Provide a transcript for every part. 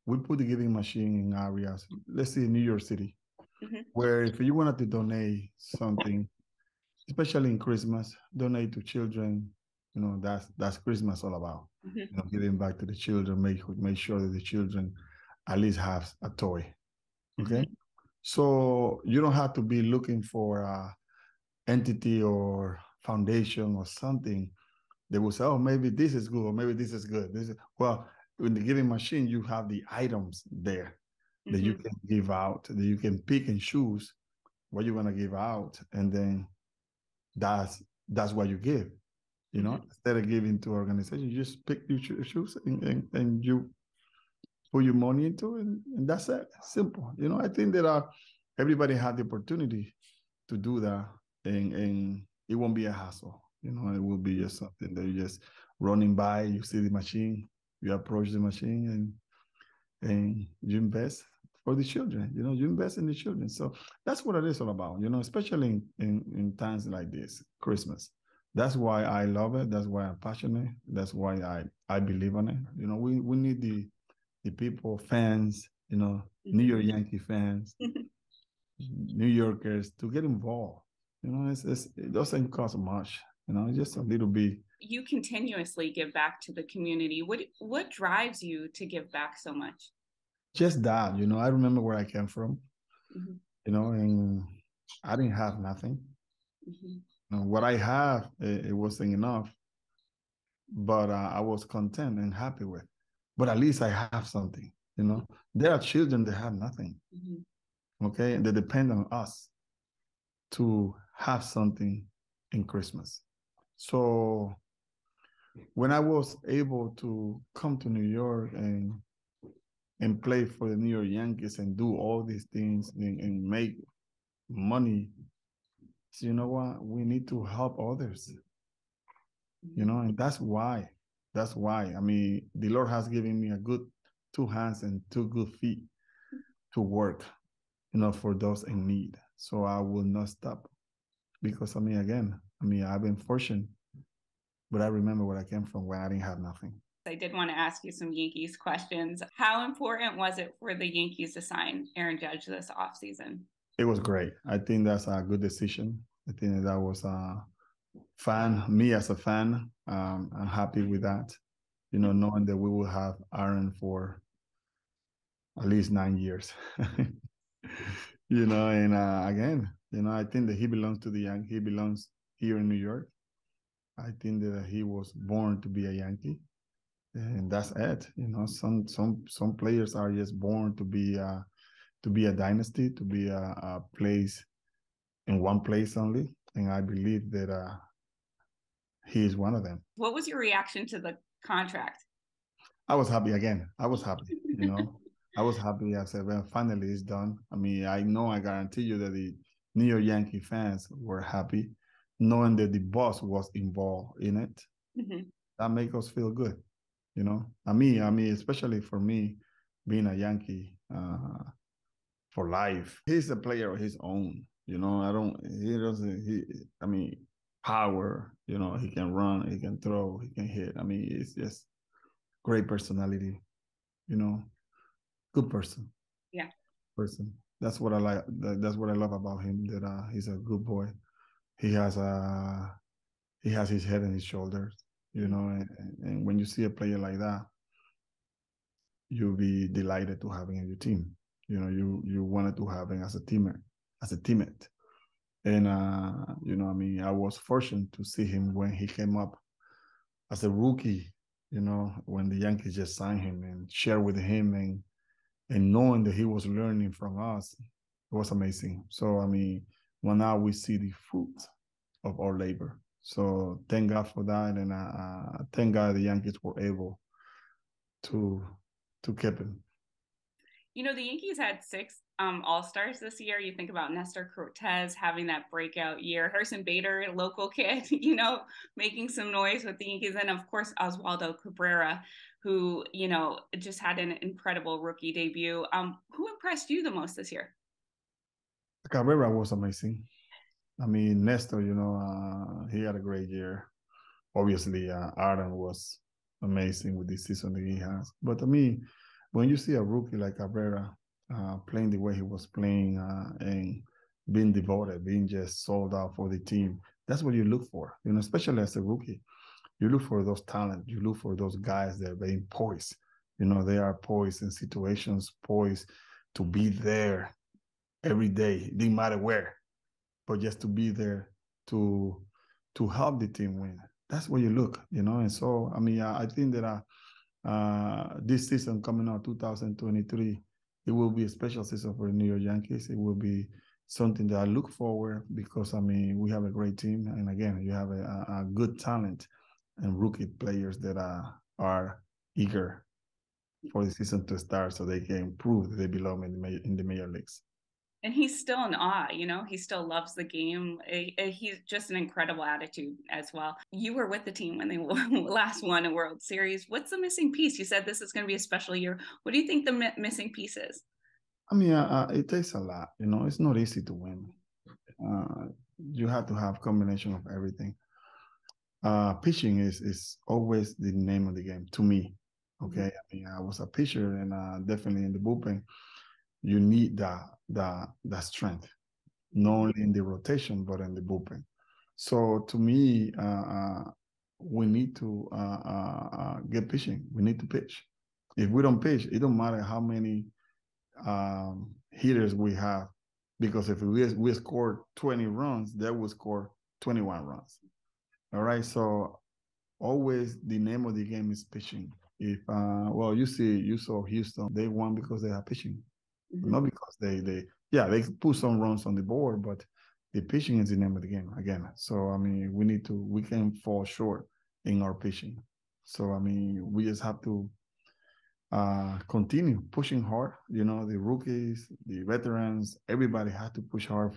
we put the giving machine in areas, let's say New York City, Mhm. where if you wanted to donate something, especially in Christmas, donate to children. That's Christmas all about. Mhm. Giving back to the children, make sure that the children at least have a toy. Okay, Mhm. so you don't have to be looking for a entity or foundation or something. They will say, "Oh, maybe this is good, or maybe this is good." Well, in the giving machine, you have the items there that you Mhm. can give out, that you can pick and choose what you want to give out, and then that's what you give. Mhm. Instead of giving to organization, you just pick you choose and you put your money into it, and that's it. Simple. I think that everybody had the opportunity to do that, and it won't be a hassle. It will be just something that you just running by. You see the machine, you approach the machine, and you invest for the children. You invest in the children. So that's what it is all about. Especially in times like this, Christmas. That's why I love it. That's why I'm passionate. That's why I believe in it. We need the people, fans. New Mhm. York Yankee fans, New Yorkers to get involved. It doesn't cost much. Just a little bit. You continuously give back to the community. What drives you to give back so much? Just that. I remember where I came from. Mhm. And I didn't have nothing. Mhm. What I have, it wasn't enough, but I was content and happy with. But at least I have something. There are children that have nothing. Mhm. Okay, and they depend on us to have something in Christmas. So when I was able to come to New York and play for the New York Yankees and do all these things and make money, so you know what? We need to help others. Mhm. And that's why I mean the Lord has given me a good two hands and two good feet to work, for those in need. So I will not stop, because again, I've been fortunate, but I remember where I came from when I didn't have nothing. I did want to ask you some Yankees questions. How important was it for the Yankees to sign Aaron Judge this offseason? It was great. I think that's a good decision. I think that was a me as a fan, I'm happy with that, knowing that we will have Aaron for at least 9 years. And again, I think that he belongs to the Yankee. He belongs here in New York. I think that he was born to be a Yankee, and that's it. Some players are just born to be a dynasty, to be a place in one place only, and I believe that he is one of them. What was your reaction to the contract? I was happy again. I was happy. I was happy. I said, well, finally it's done. I guarantee you that the New York Yankee fans were happy, knowing that the boss was involved in it. Mhm. That makes us feel good. Especially for me, being a Yankee for life. He's a player of his own. I don't. He doesn't. Power. He can run. He can throw. He can hit. It's just great personality. You know, good Yeah. person. That's what I like. That's what I love about him. That he's a good boy. He has his head on his shoulders. And when you see a player like that, you'll be delighted to have him in your team. You wanted to have him as a teammate. And I was fortunate to see him when he came up as a rookie. When the Yankees just signed him and share with him and knowing that he was learning from us, it was amazing. So well, now we see the fruit of our labor. So thank God for that, and thank God the Yankees were able to keep him. The Yankees had six All-Stars this year. You think about Nestor Cortez having that breakout year, Harrison Bader, local kid, making some noise with the Yankees, and of course Oswaldo Cabrera, who just had an incredible rookie debut. Who impressed you the most this year? Cabrera was amazing. Nestor, he had a great year. Obviously, Aaron was amazing with the season that he has. But when you see a rookie like Cabrera playing the way he was playing and being devoted, being just sold out for the team, that's what you look for, especially as a rookie. You look for those talent. You look for those guys that are being poised. They are poised in situations, poised to be there every day, it didn't matter where, but just to be there to help the team win. That's where you look, And so, I think that this season coming out, 2023, it will be a special season for the New York Yankees. It will be something that I look forward because, we have a great team. And again, you have a good talent and rookie players that are eager for the season to start so they can improve they belong in the major leagues. And he's still in awe, he still loves the game. He's just an incredible attitude as well. You were with the team when they last won a World Series. What's the missing piece? You said this is going to be a special year. What do you think the missing piece is? It takes a lot. It's not easy to win. You have to have combination of everything. Pitching is always the name of the game to me. Okay, I was a pitcher and definitely in the bullpen, you need that strength, not only in the rotation but in the bullpen. So to me, we need to get pitching. We need to pitch. If we don't pitch, it don't matter how many hitters we have, because if we score 20 runs, they will score 21 runs. All right, so always the name of the game is pitching. If you saw Houston, they won because they are pitching, not because they put some runs on the board, but the pitching is the name of the game again. So we can fall short in our pitching. So we just have to continue pushing hard. The rookies, the veterans, everybody had to push hard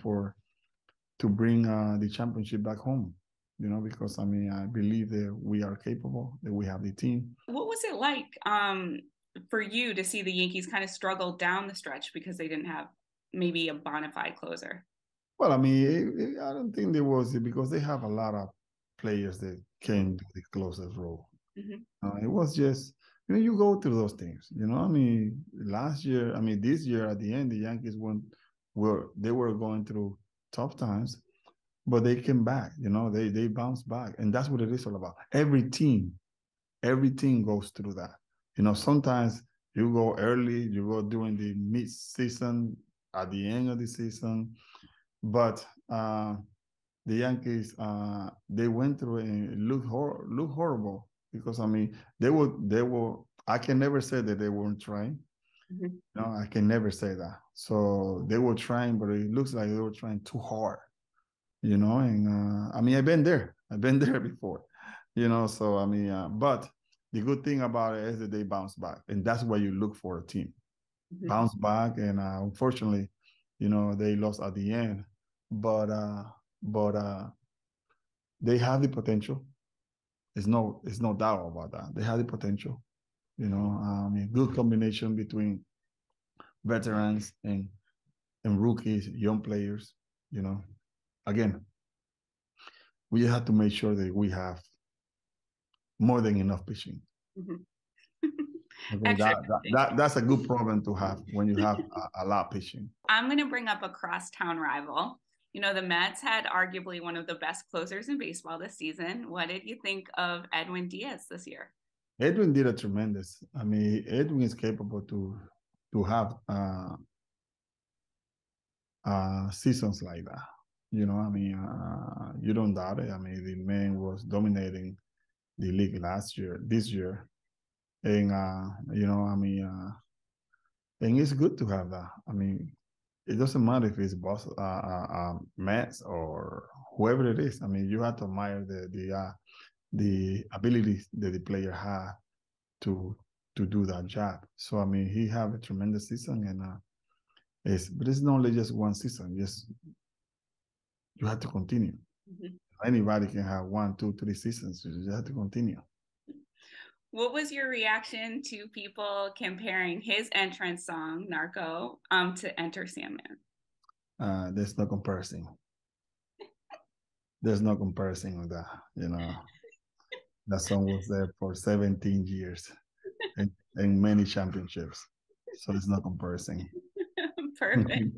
to bring the championship back home. Because I believe that we are capable, that we have the team. What was it like for you to see the Yankees kind of struggle down the stretch because they didn't have maybe a bona fide closer? Well, I don't think there was, because they have a lot of players that can do the closest role. It was just, you go through those things. Last year, this year at the end, the Yankees they were going through tough times, but they came back. They bounced back, and that's what it is all about. Every team goes through that. Sometimes you go early, you go during the mid-season, at the end of the season, but the Yankees they went through and it looked horrible, because they were. I can never say that they weren't trying. I can never say that. So they were trying, but it looks like they were trying too hard. And I've been there before, so but the good thing about it is that they bounce back, and that's why you look for a team bounce back. And unfortunately, they lost at the end, but they have the potential. It's no doubt about that. They have the potential. Good combination between veterans and rookies, young players. Again, we have to make sure that we have more than enough pitching. Okay, that's a good problem to have when you have a lot pitching. I'm going to bring up a crosstown rival. The Mets had arguably one of the best closers in baseball this season. What did you think of Edwin Diaz this year? Edwin did a tremendous. Edwin is capable to have seasons like that. You don't doubt it. The man was dominating the league this year, and and it's good to have that. It doesn't matter if it's Mets or whoever it is. You have to admire the ability that the player had to do that job. So he have a tremendous season, and but it's not only just one season. You have to continue. Anybody can have 1, 2, 3 seasons. You just have to continue. What was your reaction to people comparing his entrance song, Narco, to Enter Sandman? There's no comparison. There's no comparison with that. That song was there for 17 years. and many championships. So it's no comparison. Perfect.